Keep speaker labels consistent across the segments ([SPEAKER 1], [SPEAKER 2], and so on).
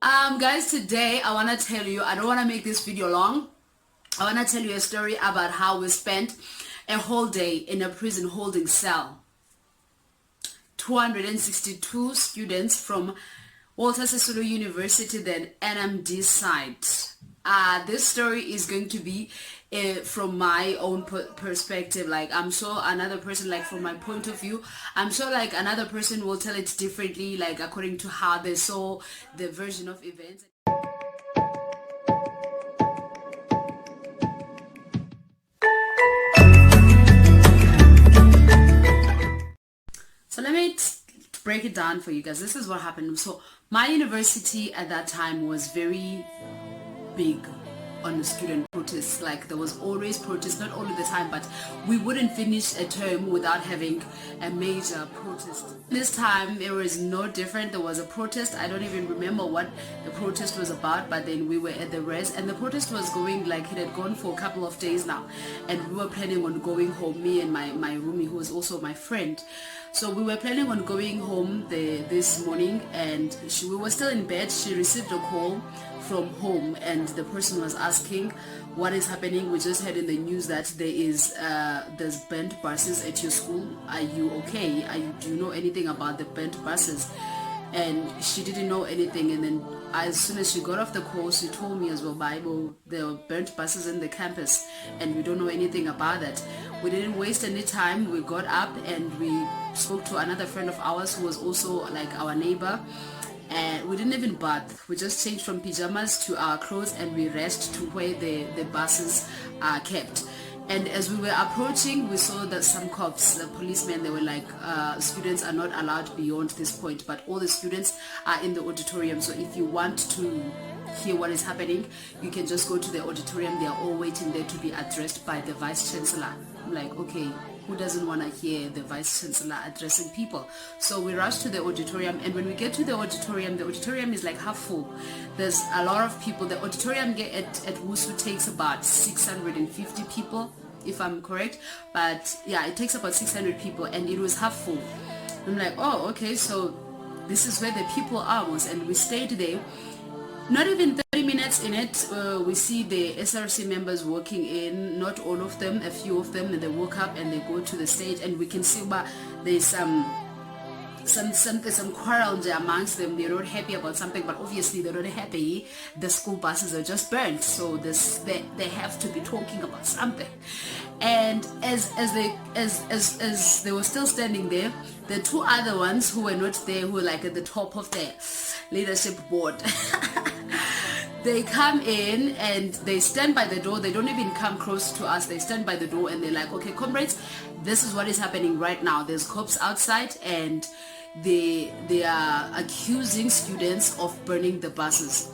[SPEAKER 1] Guys, today I want to tell you, I don't want to make this video long. I want to tell you a story about how we spent a whole day in a prison holding cell. 262 students from Walter Sisulu University, the NMD site. This story is going to be from my own perspective. Like, I'm sure another person, like from my point of view, I'm sure like another person will tell it differently, like according to how they saw the version of events. So let me break it down for you guys. This is what happened. So my university at that time was very big on the student protests. Like, there was always protests, not all the time, but we wouldn't finish a term without having a major protest. This time it was no different. There was a protest. I don't even remember what the protest was about, but then we were at the res and the protest was going, like, it had gone for a couple of days now, and we were planning on going home, me and my roomie, who was also my friend. So we were planning on going home this morning, and we were still in bed. She received a call from home, and the person was asking what is happening. We just heard in the news that there's burnt buses at your school. Are you okay? Do you know anything about the burnt buses? And she didn't know anything. And then as soon as she got off the call, she told me as well, Bible, there were burnt buses in the campus and we don't know anything about that. We didn't waste any time. We got up and we spoke to another friend of ours who was also like our neighbor. And we didn't even bath. We just changed from pajamas to our clothes and we raced to where the buses are kept. And as we were approaching, we saw that some cops, the policemen, they were like, students are not allowed beyond this point, but all the students are in the auditorium. So if you want to hear what is happening, you can just go to the auditorium. They are all waiting there to be addressed by the vice chancellor. I'm like, okay, who doesn't want to hear the vice chancellor addressing people? So we rushed to the auditorium, and when we get to the auditorium is like half full. There's a lot of people. The auditorium at WUSU takes about 650 people, if I'm correct, but yeah, it takes about 600 people, and it was half full. I'm like, oh, okay, so this is where the people are, and we stayed there. Not even 30 minutes in it, we see the SRC members walking in. Not all of them, a few of them, and they walk up and they go to the stage, and we can see there's some quarrel amongst them. They're not happy about something, but obviously they're not happy. The school buses are just burnt, so they have to be talking about something. And as they were still standing there, the two other ones who were not there, who were like at the top of the leadership board, they come in and they stand by the door. They don't even come close to us. They stand by the door and they're like, okay, comrades, this is what is happening right now. There's cops outside and they are accusing students of burning the buses.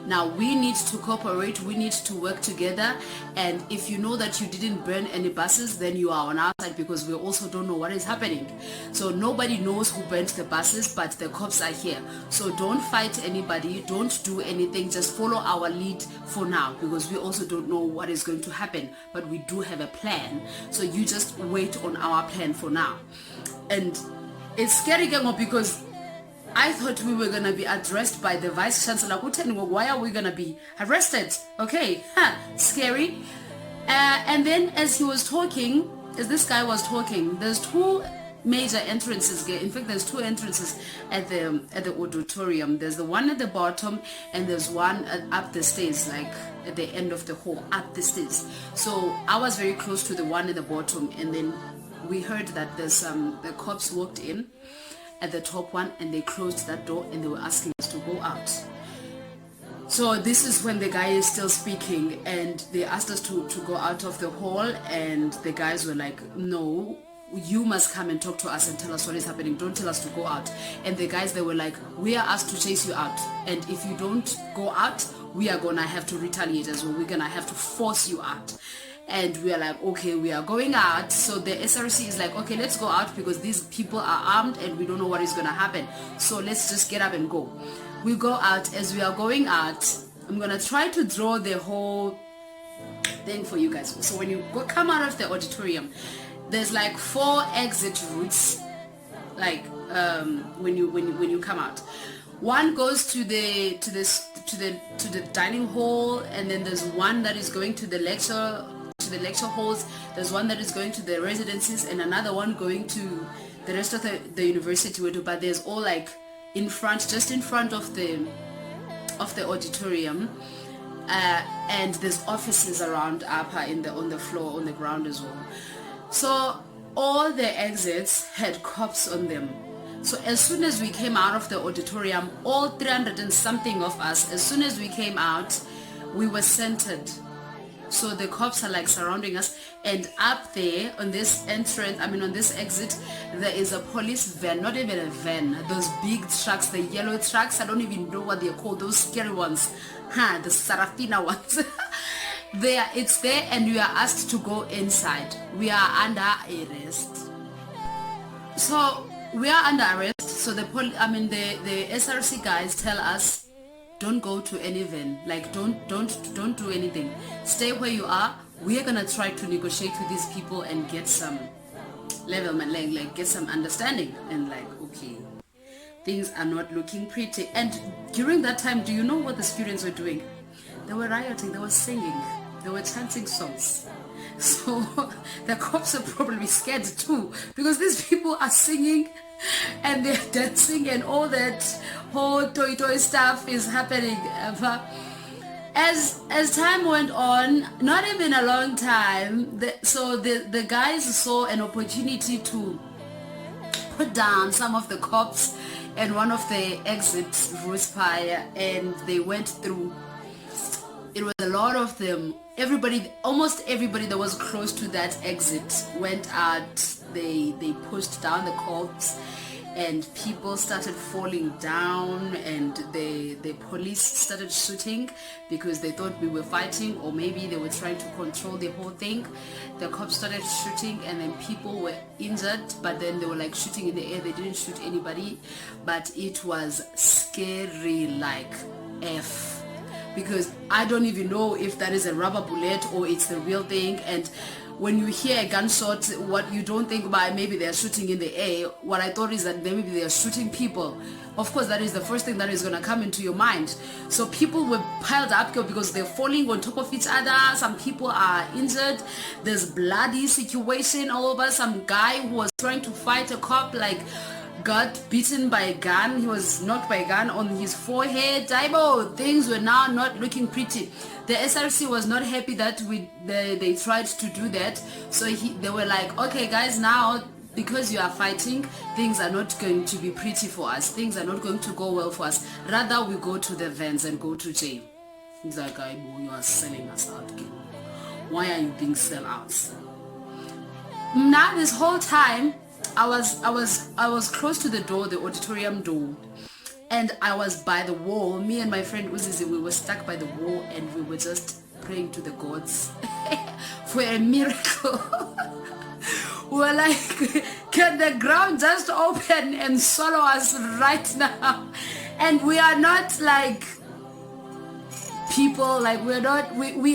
[SPEAKER 1] Now we need to cooperate, we need to work together, and if you know that you didn't burn any buses, then you are on our side, because we also don't know what is happening. So nobody knows who burnt the buses, but the cops are here. So don't fight anybody, don't do anything, just follow our lead for now, because we also don't know what is going to happen, but we do have a plan. So you just wait on our plan for now. And it's scary, because I thought we were going to be addressed by the vice chancellor. Why are we going to be arrested? Okay, scary. And then as this guy was talking, there's two major entrances here. In fact, there's two entrances at the auditorium. There's the one at the bottom and there's one up the stairs, like at the end of the hall, up the stairs. So I was very close to the one at the bottom, and then we heard that the cops walked in at the top one and they closed that door and they were asking us to go out. So this is when the guy is still speaking, and they asked us to go out of the hall, and the guys were like, no, you must come and talk to us and tell us what is happening. Don't tell us to go out. And the guys, they were like, we are asked to chase you out, and if you don't go out, we are gonna have to retaliate as well. We're gonna have to force you out. And we are like, okay, we are going out. So the SRC is like, okay, let's go out, because these people are armed and we don't know what is going to happen. So let's just get up and go. We go out. As we are going out, I'm going to try to draw the whole thing for you guys. So when you come out of the auditorium, there's like 4 exit routes, like when you come out. One goes to the dining hall, and then there's one that is going to the lecture halls. There's one that is going to the residences, and another one going to the rest of the university. But there's all like in front, just in front of the auditorium, and there's offices around upper on the floor, on the ground as well. So all the exits had cops on them. So as soon as we came out of the auditorium, all 300 and something of us, as soon as we came out, we were centered. So the cops are like surrounding us, and up there on this entrance, on this exit, there is a police van, not even a van, those big trucks, the yellow trucks, I don't even know what they're called, those scary ones, the Sarafina ones. It's there, and we are asked to go inside. We are under arrest. So we are under arrest. So the SRC guys tell us, don't go to any van, like don't do anything, stay where you are. We are gonna try to negotiate with these people and get some levelment, like get some understanding, and like, okay, things are not looking pretty. And during that time, do you know what the students were doing? They were rioting, they were singing, they were chanting songs. So the cops are probably scared too, because these people are singing and they're dancing and all that whole toy stuff is happening. As time went on, not even a long time, the guys saw an opportunity to put down some of the cops and one of the exits, Rospire, and they went through. It was a lot of them. Almost everybody that was close to that exit went out. They pushed down the cops, and people started falling down, and the police started shooting because they thought we were fighting, or maybe they were trying to control the whole thing. The cops started shooting, and then people were injured, but then they were like shooting in the air. They didn't shoot anybody, but it was scary like F. Because I don't even know if that is a rubber bullet or it's the real thing. And when you hear a gunshot, what you don't think about, maybe they're shooting in the air. What I thought is that maybe they're shooting people. Of course, that is the first thing that is going to come into your mind. So people were piled up because they're falling on top of each other. Some people are injured. There's bloody situation all over. Some guy who was trying to fight a cop, like, got beaten by a gun. He was knocked by a gun on his forehead. Things were now not looking pretty. The SRC was not happy that they tried to do that. So they were like, okay guys, now because you are fighting, things are not going to be pretty for us. Things are not going to go well for us. Rather, we go to the vans and go to jail. He's like, you are selling us out again. Why are you being sellouts? Now this whole time, I was close to the door, the auditorium door, and I was by the wall. Me and my friend Uzizi, we were stuck by the wall, and we were just praying to the gods for a miracle. We were like, can the ground just open and swallow us right now? And we are not like people, like we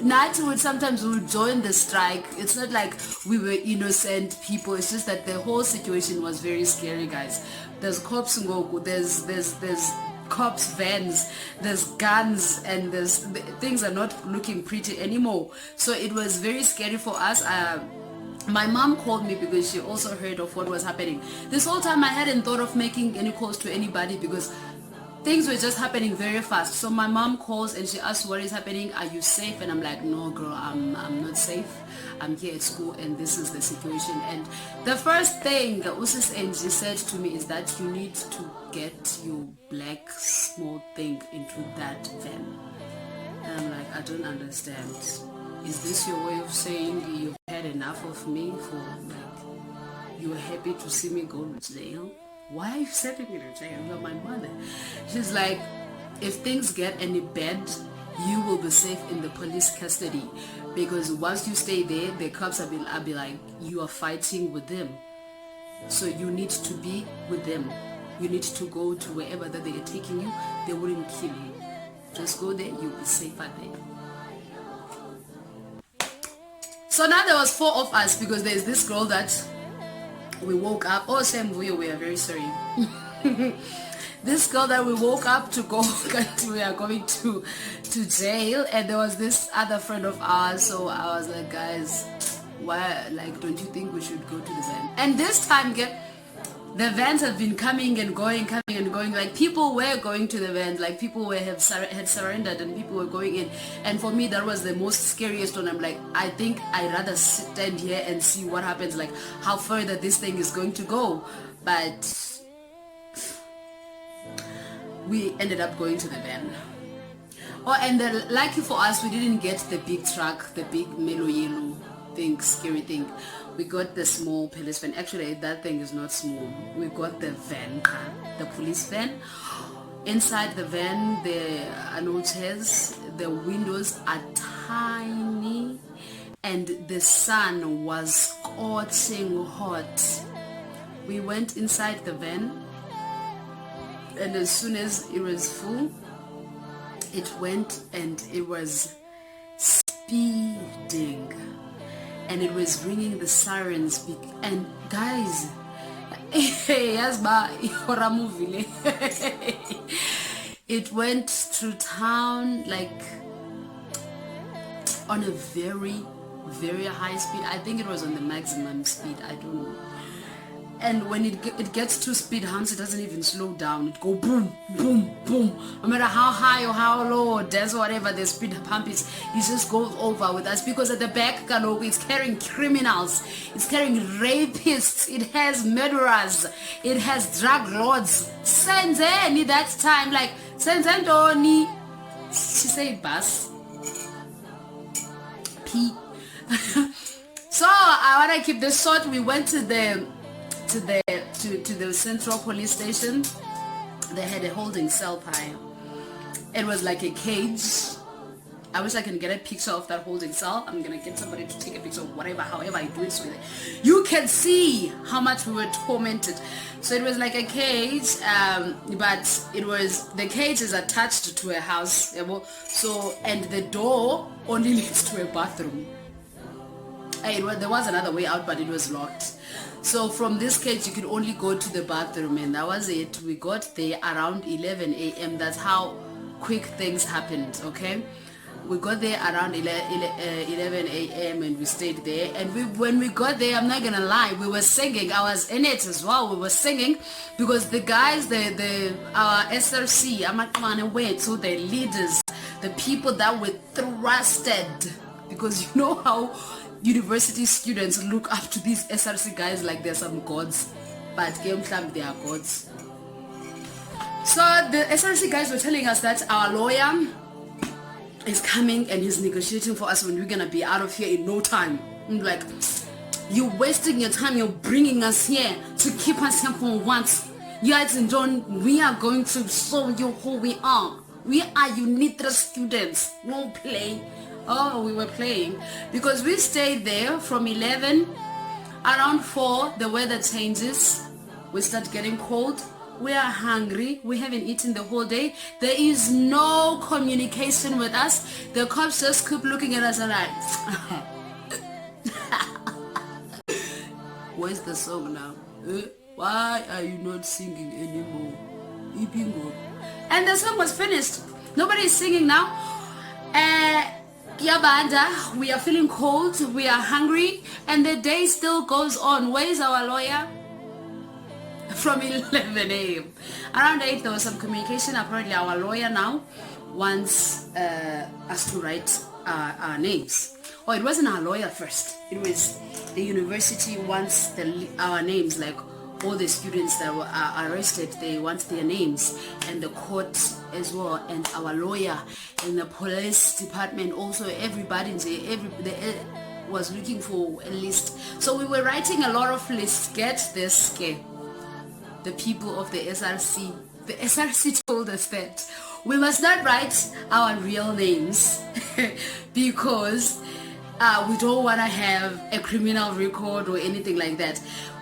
[SPEAKER 1] Nati would sometimes join the strike. It's not like we were innocent people. It's just that the whole situation was very scary, guys. There's cops Ngoku, there's cops vans, there's guns, and things are not looking pretty anymore. So it was very scary for us. My mom called me because she also heard of what was happening. This whole time I hadn't thought of making any calls to anybody because things were just happening very fast. So my mom calls and she asks, what is happening? Are you safe? And I'm like, no girl, I'm not safe. I'm here at school and this is the situation. And the first thing Usis Angie said to me is that you need to get your black small thing into that van. And I'm like, I don't understand. Is this your way of saying you've had enough of me, for like you're happy to see me go to jail? Why are you sending me to jail? You're my mother. She's like, if things get any bad, you will be safe in the police custody, because once you stay there, the cops will be like, you are fighting with them, so you need to be with them. You need to go to wherever that they are taking you. They wouldn't kill you. Just go there, you'll be safer there. So now there was 4 of us, because there's this girl that we woke up. Oh, Sam, we are very sorry. this girl that we woke up to go, we are going to jail, and there was this other friend of ours. So I was like, guys, why, like, don't you think we should go to the van? And this time, the vans have been coming and going. Like, people were going to the vans, like people had surrendered, and people were going in. And for me, that was the most scariest one. I'm like, I think I'd rather stand here and see what happens, like how further this thing is going to go. But we ended up going to the van. Oh, and lucky for us, we didn't get the big truck, the big Melo yellow thing, scary thing. We got the small police van. Actually, that thing is not small. We got the van car, the police van. Inside the van, there are no chairs. The windows are tiny, and the sun was scorching hot. We went inside the van, and as soon as it was full, it went and it was speeding. And it was ringing the sirens. And guys, it went through town like on a very, very high speed. I think it was on the maximum speed. I don't know. And when it gets to speed humps, it doesn't even slow down. It go boom, boom, boom. No matter how high or how low or dense or whatever the speed hump is, it just goes over with us. Because at the back, it's carrying criminals. It's carrying rapists. It has murderers. It has drug lords. Senzeni that time, like, Senzendoni. She said bus. P. So, I want to keep this short. We went to the central police station. They had a holding cell pie. It was like a cage. I wish I can get a picture of that holding cell. I'm gonna get somebody to take a picture of whatever, however I do it with it. You can see how much we were tormented. So it was like a cage, but the cage is attached to a house. So, and the door only leads to a bathroom. There was another way out, but it was locked. So from this cage, you could only go to the bathroom, and that was it. We got there around 11 a.m. That's how quick things happened, okay? We got there around 11 a.m. and we stayed there. And when we got there, I'm not gonna lie, we were singing. I was in it as well. We were singing because the guys, our SRC, I'm not gonna wait. So the leaders, the people that were thrusted, because you know how university students look up to these SRC guys like they're some gods, but game time they are gods. So the SRC guys were telling us that our lawyer is coming and he's negotiating for us when we're gonna be out of here in no time. I'm like, you're wasting your time. You're bringing us here to keep us here for once. You guys and John, we are going to show you who we are. We are UNITRA students. No play. Oh, we were playing because we stayed there from 11. Around 4, the weather changes. We start getting cold. We are hungry. We haven't eaten the whole day. There is no communication with us. The cops just keep looking at us and like, where's the song now? Why are you not singing anymore? And the song was finished. Nobody is singing now. Yabanda, we are feeling cold, we are hungry, and the day still goes on. Where is our lawyer? From 11 a.m. Around 8, there was some communication. Apparently, our lawyer now wants us to write our names. Oh, it wasn't our lawyer first. It was the university wants our names, like all the students that were arrested, they want their names, and the court as well, and our lawyer, and the police department also. Everybody was looking for a list. So we were writing a lot of lists. Get this, the people of the SRC. The SRC told us that we must not write our real names because we don't want to have a criminal record or anything like that.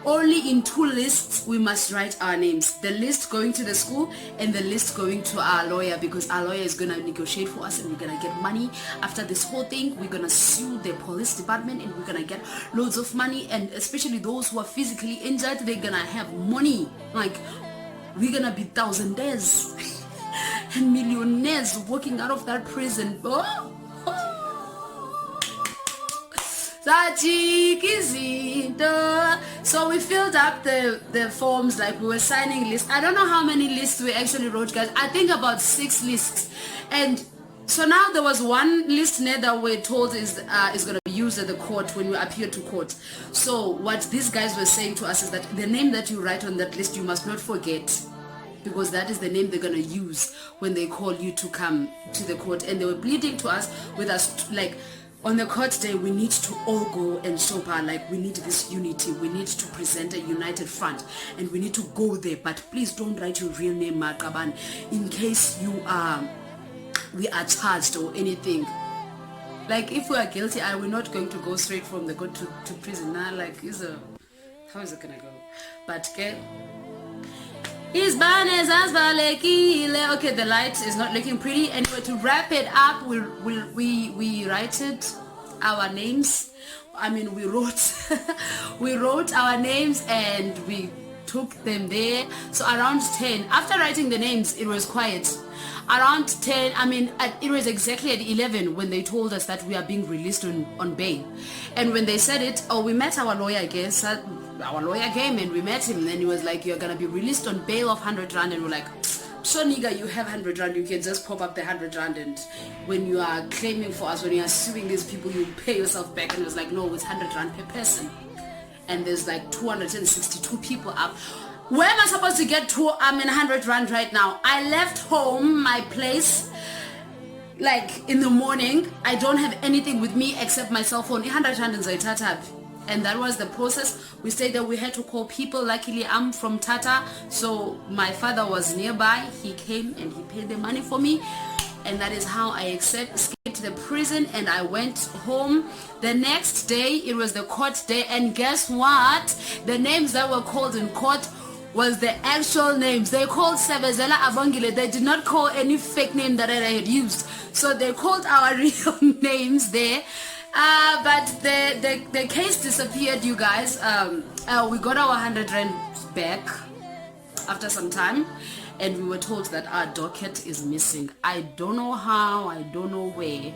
[SPEAKER 1] Only in 2 lists we must write our names. The list going to the school and the list going to our lawyer, because our lawyer is going to negotiate for us and we're going to get money. After this whole thing, we're going to sue the police department and we're going to get loads of money. And especially those who are physically injured, they're going to have money. Like, we're gonna be thousandaires and millionaires walking out of that prison. Oh. So we filled up the forms, like we were signing lists. I don't know how many lists we actually wrote, guys. I think about 6 lists. And so now there was one list that we're told is going to be used at the court when we appear to court. So what these guys were saying to us is that the name that you write on that list, you must not forget, because that is the name they're going to use when they call you to come to the court. And they were pleading to us with us, like, on the court day, we need to all go and show power. Like, we need this unity. We need to present a united front, and we need to go there. But please don't write your real name, Makaban, in case we are charged or anything. Like, if we are guilty, we're not going to go straight from the court to prison. Now, like, how is it gonna go? But okay. Okay, the light is not looking pretty. Anyway, to wrap it up, we write our names. I mean, we wrote we wrote our names and we took them there. So around 10, after writing the names, it was quiet. Around 10, it was exactly at 11 when they told us that we are being released on bail. And when they said it, we met our lawyer, I guess. Our lawyer came and we met him, and he was like, you're gonna be released on bail of 100 rand. And we're like, so nigga, you have 100 rand, you can just pop up the 100 rand, and when you are claiming for us, when you are suing these people, you pay yourself back. And it was like, no, it's 100 rand per person, and there's like 262 people up. Where am I supposed to get to 100 rand right now? I left home, my place, like in the morning. I don't have anything with me except my cell phone. 100 rand in Zaitatab. And that was the process. We stayed there. We had to call people. Luckily, I'm from Tata, so my father was nearby. He came and he paid the money for me. And that is how I escaped the prison, and I went home. The next day, it was the court day. And guess what? The names that were called in court was the actual names. They called Sebezela Abongile. They did not call any fake name that I had used. So they called our real names there. But the case disappeared, you guys. We got our 100 rand back after some time, and we were told that our docket is missing. I don't know how, I don't know where.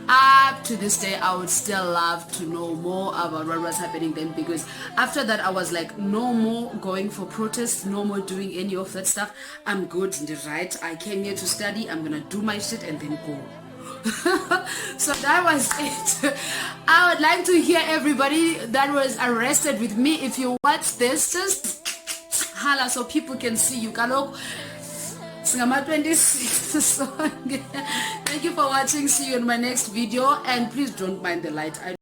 [SPEAKER 1] Up to this day, I would still love to know more about what was happening then, because after that I was like, no more going for protests, no more doing any of that stuff. I'm good, right? I came here to study, I'm gonna do my shit and then go. So that was it. I would like to hear everybody that was arrested with me. If you watch this, just holla so people can see you. Kalok Singama 26 song. Thank you for watching. See you in my next video, and please don't mind the light.